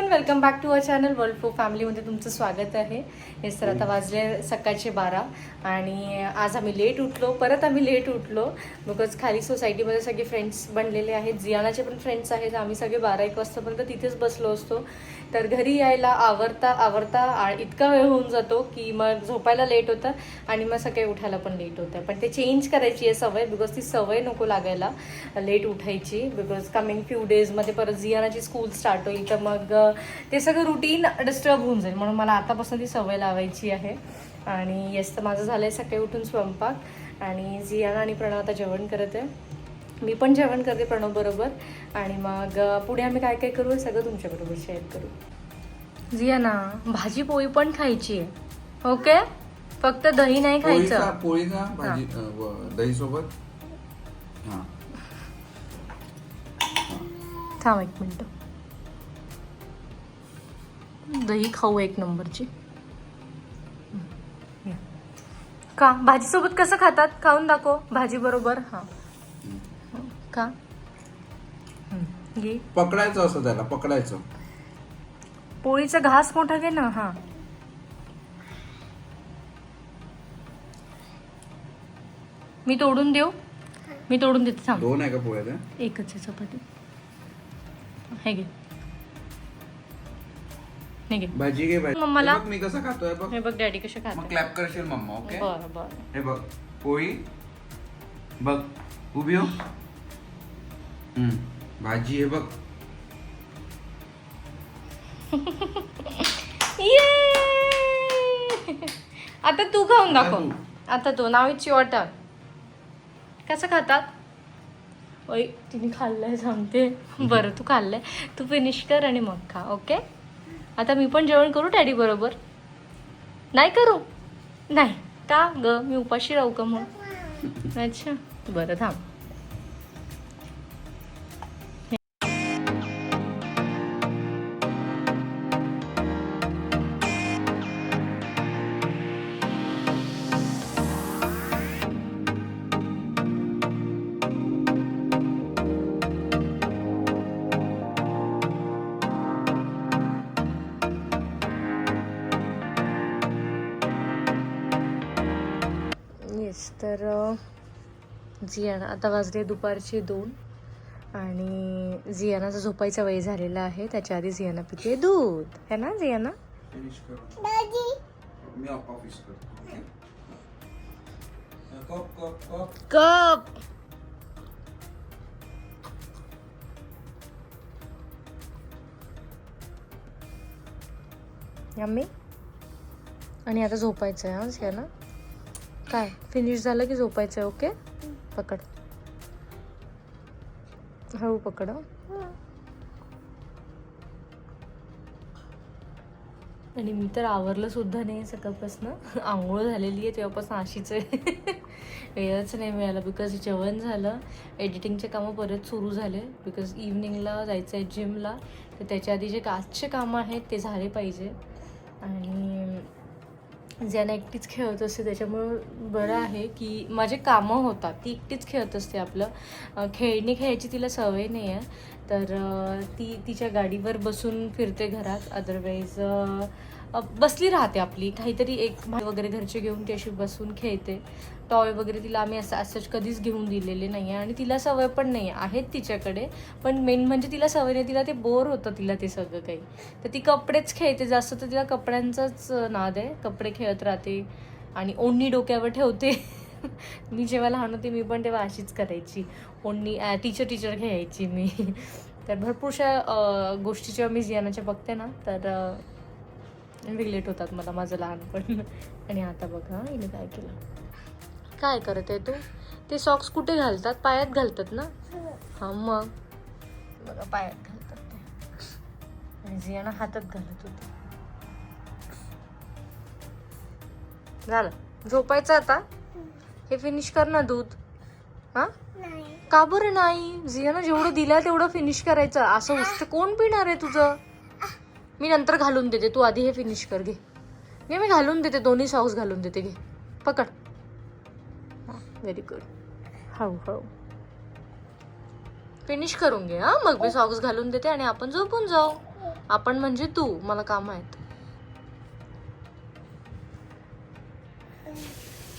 Welcome back to our channel world for फॅमिलीमध्ये तुमचं स्वागत आहे. हेच तर आता वाजले सकाळचे 12 आणि आज आम्ही लेट उठलो. परत आम्ही लेट उठलो बिकॉज खाली सोसायटीमध्ये सगळे फ्रेंड्स बनलेले आहेत. जियानाचे पण फ्रेंड्स आहेत. आम्ही सगळे 12-1 वाजतापर्यंत तिथेच बसलो असतो. तर घरी यायला आवरता इतका वेळ होऊन जातो की मग झोपायला लेट होतं आणि मग सकाळी उठायला पण लेट होतं. पण ते चेंज करायची आहे सवय, बिकॉज ती सवय नको लागायला लेट उठायची. बिकॉज कमिंग फ्यू डेजमध्ये परत जियानाची स्कूल स्टार्ट होईल तर मग ते सगळं रुटीन डिस्टर्ब होऊन जाईल. म्हणून मला आतापासून ती सवय लावायची आहे. आणि येस, तर माझं झालं आहे सकाळी उठून स्वयंपाक आणि जियाना आणि प्रणव आता जेवण करत आहे. मी पण जेवण करते प्रणव बरोबर. आणि मग पुढे आम्ही काय काय करू हे सगळं तुमच्याबरोबर शेअर करू. जियाना भाजी पोळी पण खायची आहे, ओके? फक्त दही नाही खायचं. पोळी का भाजी दही सोबत. थांब 1 मिनिट. दही खाऊ 1 नंबरची. का भाजीसोबत कसं खातात? खाऊन दाखव भाजी बरोबर. हां का घे. पकडायचं असं त्याला, पकडायचं. पोळीचा घास मोठा घे ना. हां मी तोडून देऊ? मी तोडून देते. थांब. 2 आहे का पोळ्या त्या? एकच आहे चपाती. हे घे, हे घे. भाजी घे. भाजी मम्माला हे बघ मी कसं खातोय बघ. हे बघ डॅडी कसे मग खातात. क्लॅप करशील मम्मा, ओके? बरं बरं. हे बघ पोळी बघ, उभी हो. भाजी हे बघ. आता तू खाऊन आता दाखव. तू. आता तू. नाव इट्स युअर टर्न. कसं खातात? ओय तिने खाल्लंय सांगते. बरं तू खाल्लंय, तू फिनिश कर आणि मग खा, ओके? आता मी पण जेवण करू डॅडी बरोबर? नाही करू? नाही का ग? मी उपाशी राहू का मग? अच्छा बरं थांब. येस, तर जियाना आता वाजले दुपारचे 2 आणि जियानाचा झोपायचा वेळ झालेला आहे. त्याच्या आधी जियाना पिते दूध, है ना जियाना? फिनिश कर दादी. मी ऑफिस करतो, okay? Cup cup cup cup. Yummy. आणि आता झोपायचं आहे. हा जियाना काय फिनिश झालं की झोपायचं आहे, ओके? पकड, हळू पकड. आणि मी तर आवरलं सुद्धा नाही सकाळपासून. आंघोळ झालेली आहे तेव्हापासून अशीच आहे. वेळच नाही मिळाला बिकॉज जेवण झालं, एडिटिंगचे कामं परत सुरू झाले बिकॉज इव्हनिंगला जायचं आहे जिमला. तर त्याच्या आधी जे कास्टचे कामं आहेत ते झाले पाहिजे. आणि ज्यांना एकटीच खेळत असते त्याच्यामुळं बरं आहे की माझे कामं होतात. ती एकटीच खेळत असते. आपलं खेळायची तिला सवय नाही आहे. तर ती तिच्या गाडीवर बसून फिरते घरात. अदरवाईज बसली राहते आपली काहीतरी एक भांडी वगैरे घरचे घेऊन ती अशी बसून खेळते. टॉय वगैरे तिला आम्ही असंच कधीच घेऊन दिलेले नाही आहे आणि तिला सवय पण नाही आहेत तिच्याकडे. पण मेन म्हणजे तिला सवय नाही, तिला ते बोर होतं तिला ते सगळं काही. तर ती कपडेच खेळते जास्त, तर तिला कपड्यांचाच नाद आहे. कपडे खेळत राहते आणि ओढणी डोक्यावर ठेवते. मी जेव्हा लहान होते मी पण तेव्हा अशीच करायची. ओढणी टीचर खेळायची मी. तर भरपूरशा गोष्टी जेव्हा मी जियानाच्या बघते ना तर रिलेट होतात मला माझं लहानपण. आणि आता बघा हिने काय केलं. काय करत आहे तू? ते सॉक्स कुठे घालतात? पायात घालतात ना? हां मग बघा पायात घालतात ते. आणि जियाना हातात घालत होती. झालं झोपायचं आता? हे फिनिश कर ना दूध. हां का बरं नाही? जियाना जेवढं दिलं तेवढं फिनिश करायचं. असं उष्ट कोण पिणार आहे तुझं? मी नंतर घालून देते, तू आधी हे फिनिश कर. घे घे, मी घालून देते. दोन्ही सॉक्स घालून देते. घे पकड. Very good. हळू फिनिश करून घे. हां मग मी सॉक्स घालून देते आणि आपण झोपून जाऊ. आपण म्हणजे तू, मला काम आहेत.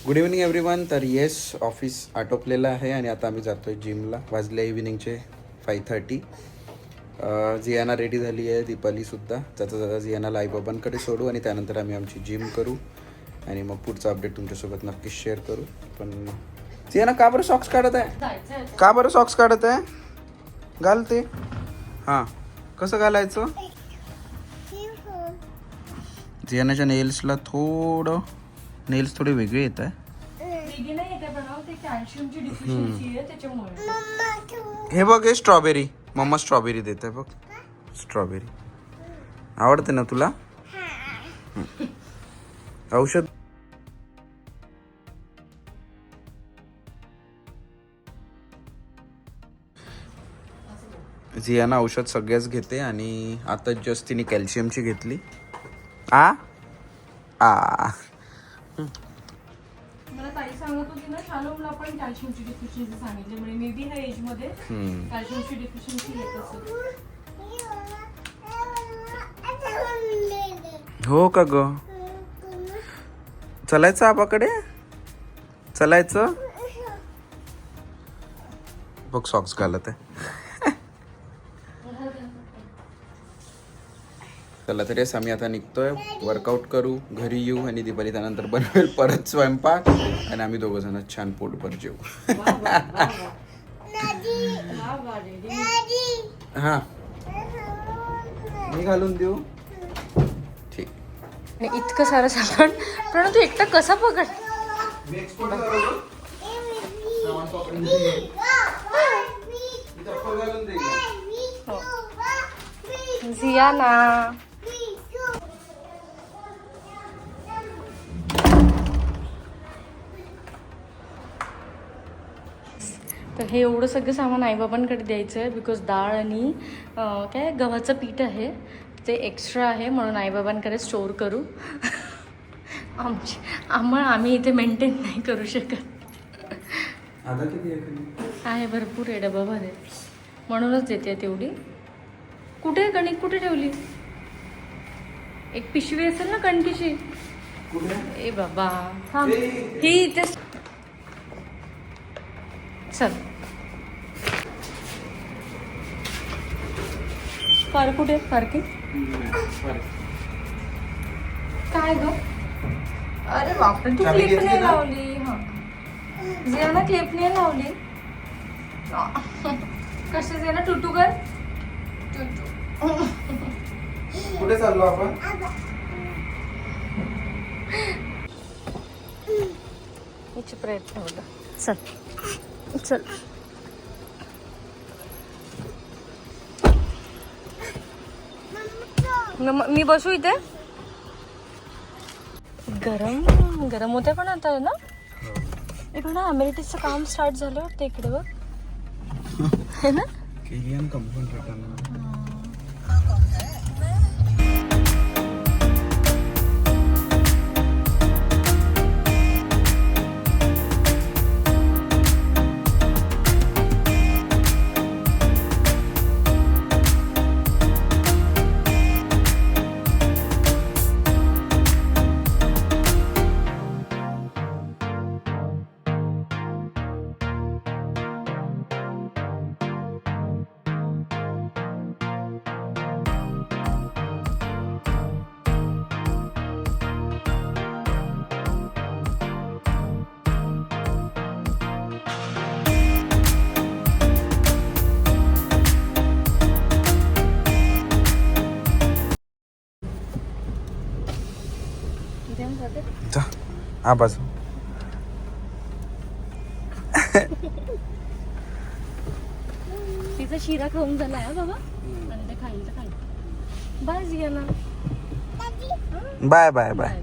Good evening everyone. तर येस, ऑफिस आटोपलेलं आहे आणि आता आम्ही जातोय जिमला. वाजले इव्हिनिंगचे 5:30. जियाना रेडी झाली आहे, दीपालीसुद्धा. जाता जियानाला आईबाबांकडे सोडू आणि त्यानंतर आम्ही आमची जिम करू आणि मग पुढचा अपडेट तुमच्यासोबत नक्कीच शेअर करू. पण जियाना का बरं सॉक्स काढत आहे? का बरं सॉक्स काढत आहे? घाल ते. हां, कसं घालायचं? जियानाच्या नेल्सला नेल्स थोडे वेगळे येत आहे. हे बघ, हे स्ट्रॉबेरी. मम्मा स्ट्रॉबेरी देत आहे बघ. स्ट्रॉबेरी आवडते ना तुला? औषध जियाना औषध सगळ्याच घेते आणि आता जस्ट तिने कॅल्शियमची घेतली. आ मला ताई सांगत होती ना, शालोमला पण कॅल्शियमची डेफिशियन्सी सांगितली, म्हणजे मे बी ह्या एज मध्ये कॅल्शियमची डेफिशियन्सी येत असेल. हो का ग? चलायचं आबाकडे? चलायचं? बघ सॉक्स घालत आहे. चला तर येस, आम्ही आता निघतोय. वर्कआउट करू, घरी येऊ आणि दिवाळी त्यानंतर बनवेल परत स्वयंपाक आणि आम्ही दोघं जण छान पोटभर जेवू. हा, मी घालून देऊ? ठीक. इतकं सारं सामान पण तू एकटा कसा पकड? जियाना तर हे एवढं सगळं सामान आईबाबांकडे द्यायचं आहे, बिकॉज डाळ आणि काय गव्हाचं पीठ आहे ते एक्स्ट्रा आहे, म्हणून आईबाबांकडे स्टोअर करू. आम्ही इथे मेंटेन नाही करू शकत. आहे भरपूर आहे, डबाभर आहे, म्हणूनच देते तेवढी. कुठे कणिक कुठे ठेवली? एक पिशवी असेल ना कणकीची. ए बाबा थांब, ही इथे. चल कार कुठे? पार्किंग काय ग? अरे बापरे, तू क्लिप नाही लावली. हा, जियाना क्लिप नाही लावली. कसं जियाना टुटू कर. कुठे चाललो आपण? याची प्रयत्न होता. चल चल. मी बसू इथे? गरम गरम होते पण आता ना. इकडे ना अमेरिटीचं काम स्टार्ट झालं वाटतं इकडे बघ. है ना? केलियन कंपाऊंड करताना हा बस. तिचा शिरा खाऊन झाला आहे बाबा, आणि ते खाईल तर खाईल. Bye Jiyana. Bye bye bye.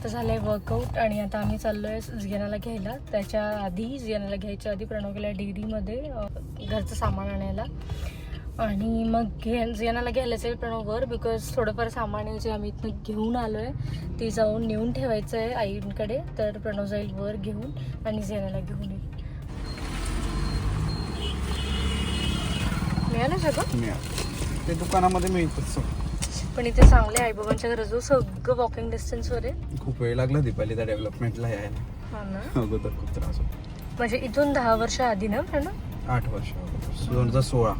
आता झालंय वर्कआउट आणि आता आम्ही चाललोय जियानाला घ्यायला. त्याच्या आधी जियानाला घ्यायच्या आधी प्रणव गेला डेअरीमध्ये घरचं सामान आणायला आणि मग जियानाला घ्यायला जाईल प्रणववर बिकॉज थोडंफार सामान आहे जे आम्ही इथनं घेऊन आलोय ते जाऊन नेऊन ठेवायचं आहे आईंकडे. तर प्रणव जाईल वर घेऊन आणि जियानाला घेऊन येईल. मिळालं सगळं ते दुकानामध्ये मिळतं पण इथे चांगले आई बाबांच्या घराजवळ सगळं वॉकिंग डिस्टन्सवर आहे. खूप वेळ लागला दीपाली त्या डेव्हलपमेंटला यायला. हा ना अगोदर खूप त्रास होता. म्हणजे इथून 10 वर्ष आधी ना प्रणव 8 वर्ष 2016.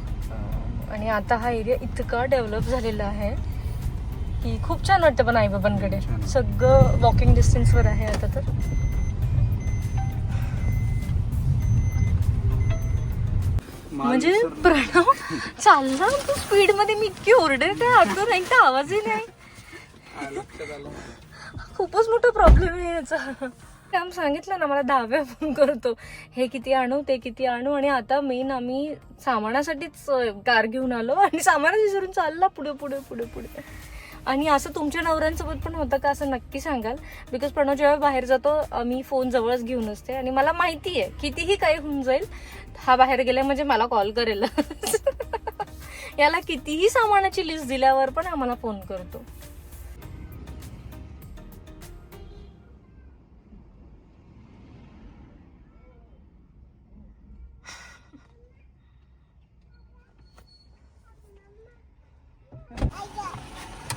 आणि आता हा एरिया इतका डेव्हलप झालेला आहे की खूप छान वाटतं पण आई बाबांकडे. छान. सगळं वॉकिंग डिस्टन्सवर आहे आता तर. म्हणजे प्रणव चालला तू स्पीड मध्ये मी इतकी ओरडते आतून एकदा आवाजही नाही. खूपच मोठा प्रॉब्लेम आहे याचा. काम सांगितलं ना मला 10व्या फोन करतो हे किती आणू ते किती आणू. आणि आता मेन आम्ही सामानासाठीच कार घेऊन आलो आणि सामान विसरून चालला पुढे पुढे पुढे पुढे. आणि असं तुमच्या नवऱ्यांसोबत पण होतं का असं नक्की सांगाल. बिकॉज प्रणव जेव्हा बाहेर जातो मी फोन जवळच घेऊन असते आणि मला माहिती आहे कितीही काही होऊन जाईल हा बाहेर गेला म्हणजे मला कॉल करेल. याला कितीही सामानाची लिस्ट दिल्यावर पण हा मला फोन करतो.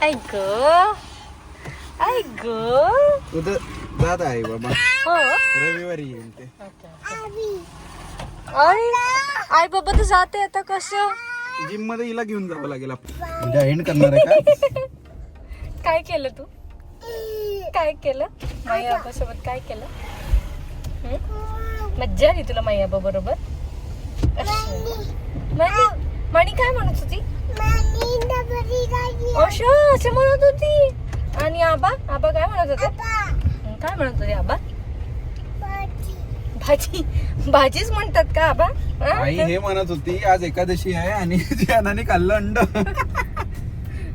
ऐक उद्या जात आहे बाबा. हो रविवारी येईल ते. आई बाबा तर जाते आता. कसं जिम मध्ये हिला घेऊन जावं लागेल. उद्या एंड करणार आहे का? काय केलं तू? काय केलं माई आबा सोबत? काय केलं? मज्जा आली तुला माई आबा बरोबर? माणी काय म्हणत होती? असं म्हणत होती. आणि आबा आबा काय म्हणत होते? काय म्हणत होते आबा? भाजी भाजीच म्हणतात का आबा? आई हे म्हणत होती आज एकादशी आहे आणि जियानाने खाल्लं अंड.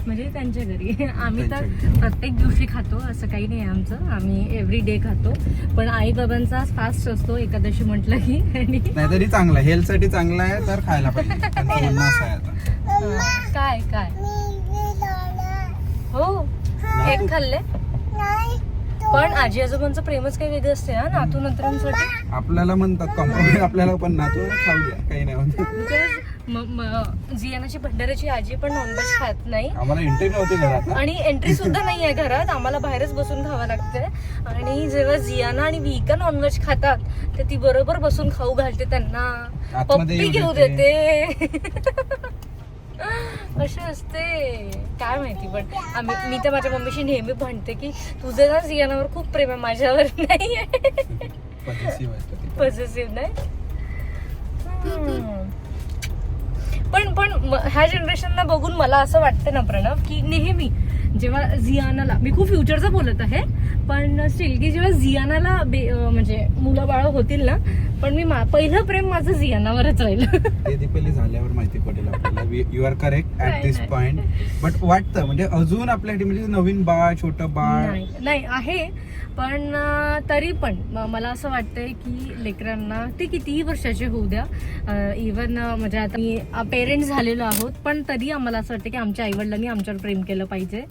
म्हणजे त्यांच्या घरी आम्ही तर प्रत्येक दिवशी खातो असं काही नाही आमचं. आम्ही एव्हरी डे खातो. पण आई बाबांचा फास्ट असतो एकादशी म्हटलं की. आणि नाहीतरी चांगलं हेल्थ साठी चांगलं आहे तर खायला पाहिजे. त्यांचं म्हणणं असं आहे आता. काय काय हो एक खाल्ले. पण आजी आजोबांचं प्रेमच काही वेगळं असते ना नातू नंतरांसाठी. आपल्याला म्हणतात कॉम्प्रोमाइज आपल्याला पण नातू खाऊ द्या काही नाही म्हणतात. बिकॉज जियानाची भंडाऱ्याची आजी पण नॉनव्हेज खात नाही. आम्हाला एंट्री नव्हती घरात आणि एंट्री सुद्धा नाही आहे घरात. आम्हाला बाहेरच बसून खावं लागते. आणि जेव्हा जियाना आणि विका नॉनव्हेज खातात तर ती बरोबर बसून खाऊ घालते त्यांना. आतमध्ये पप्पी येऊ घेऊ देते. असे असते काय माहिती. पण मी तर माझ्या मम्मीशी नेहमी म्हणते की तुझं ना जियानावर खूप प्रेम आहे माझ्यावर नाही आहे. पॉझिटिव्ह नाही. पण ह्या जनरेशनला बघून मला असं वाटतं ना प्रणव की नेहमी जेव्हा जियानाला मी खूप फ्युचरचं बोलत आहे पण स्टील की जेव्हा जियानाला म्हणजे मुलं बाळं होतील ना पण मी पहिलं प्रेम माझं जियानावरच राहील. ते दीपाली झाल्यावर माहिती पडेल आपल्याला. You are correct at this point. But वाटतं म्हणजे अजून आपल्यासाठी म्हणजे नवीन बाळ छोटं बाळ नाही आहे. पण तरी पण मला असं वाटतंय की लेकरांना ते कितीही वर्षाचे होऊ द्या. इवन म्हणजे आता मी पेरेंट्स झालेलो आहोत पण तरी आम्हाला असं वाटतं की आमच्या आईवडिलांनी आमच्यावर प्रेम केलं पाहिजे.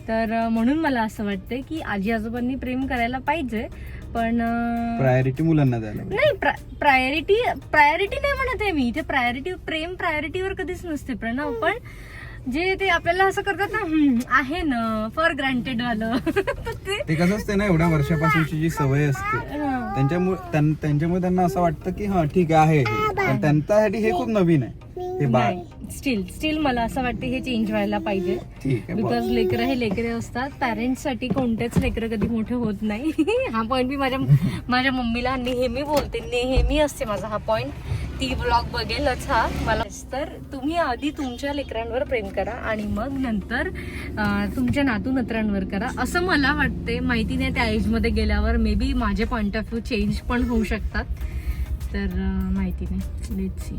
तर म्हणून मला असं वाटतंय की आजी आजोबांनी प्रेम करायला पाहिजे. पण प्रायोरिटी मुलांना द्यायला नाही. प्रायोरिटी नाही म्हणत आहे मी. ते प्रेम प्रायोरिटीवर कधीच नसते प्रणव. पण जे ते आपल्याला असं करतात ना आहे ना फॉर ग्रँटेड वालं ते कसं असते ना एवढ्या वर्षापासूनची जी सवय असते त्यांच्यामुळे त्यांना असं वाटतं की हा ठीक आहे पण त्यांच्यासाठी हे खूप नवीन आहे. हे बाळ स्टील मला असं वाटतं हे चेंज व्हायला पाहिजे. बिकॉज लेकरं हे लेकरे असतात. पॅरेंट्स साठी कोणतेच लेकरं कधी मोठे होत नाही. हा पॉइंट मी माझ्या मम्मीला नेहमी बोलते. नेहमी असते माझा हा पॉइंट. ती ब्लॉग बघेलच हा मला. तर तुम्ही आधी तुमच्या लेकरांवर प्रेम करा आणि मग नंतर तुमच्या नातू नत्रांवर करा असं मला वाटते. माहिती नाही त्या एज मध्ये गेल्यावर मे बी माझे पॉइंट ऑफ व्ह्यू चेंज पण होऊ शकतात. तर माहिती नाही. Let's see.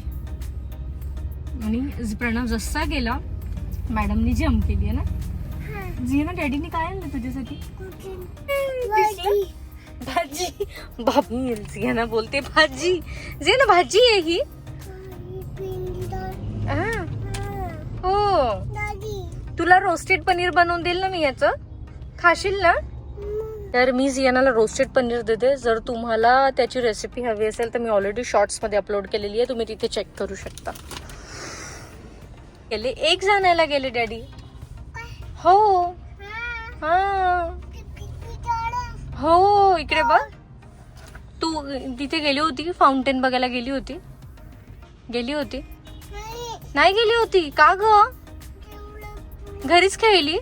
आणि प्रणव जसा गेला मॅडमनी जम्प केली आहे ना. जियाना डॅडीने काय आणलं तुझ्यासाठी? दिसलं? भाजी. बाबी जियाना बोलते भाजी. जियाना भाजी आहे ही. हा. हो. तुला रोस्टेड पनीर बनवून देईल ना मी याचं, खाशील ना? तर मी जियानाला रोस्टेड पनीर देते. जर तुम्हाला त्याची रेसिपी हवी असेल तर मी ऑलरेडी शॉर्ट्समध्ये अपलोड केलेली आहे, तुम्ही तिथे चेक करू शकता. गेले एक जाण्याला गेले डॅडी. हो हा हो, इकडे बघ. तू तिथे गेली होती, फाउंटेन बघायला गेली होती? नाही गेली होती का ग? घरीच खेळली?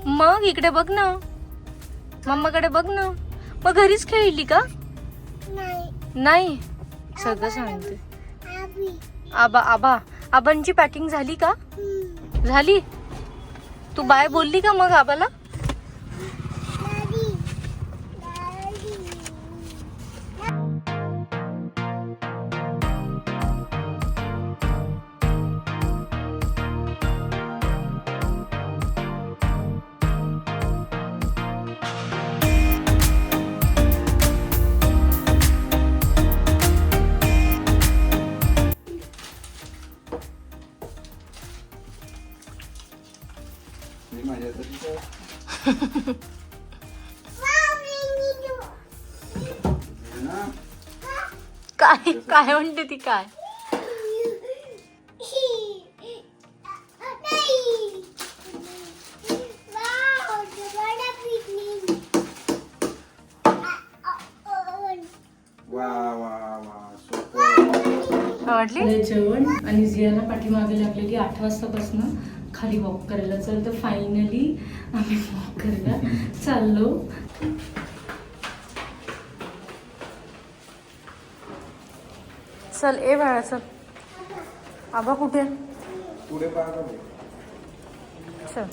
मग इकडे बघ ना, मम्माकडे बघ ना. मग घरीच खेळली का? नाही. सगळं सांगते. आबांची पॅकिंग झाली का? झाली. तू बाय बोलली का मग आबाला? काय काय म्हणते ती? काय आवडली? जेवण आणि जियाना पाठीमागे लागलेली 8 वाजतापासून खाली वॉक करायला. चल तर फायनली आम्ही वॉक करायला चाललो. चल ए बाळा चल. आबा कुठे? पुढे चल.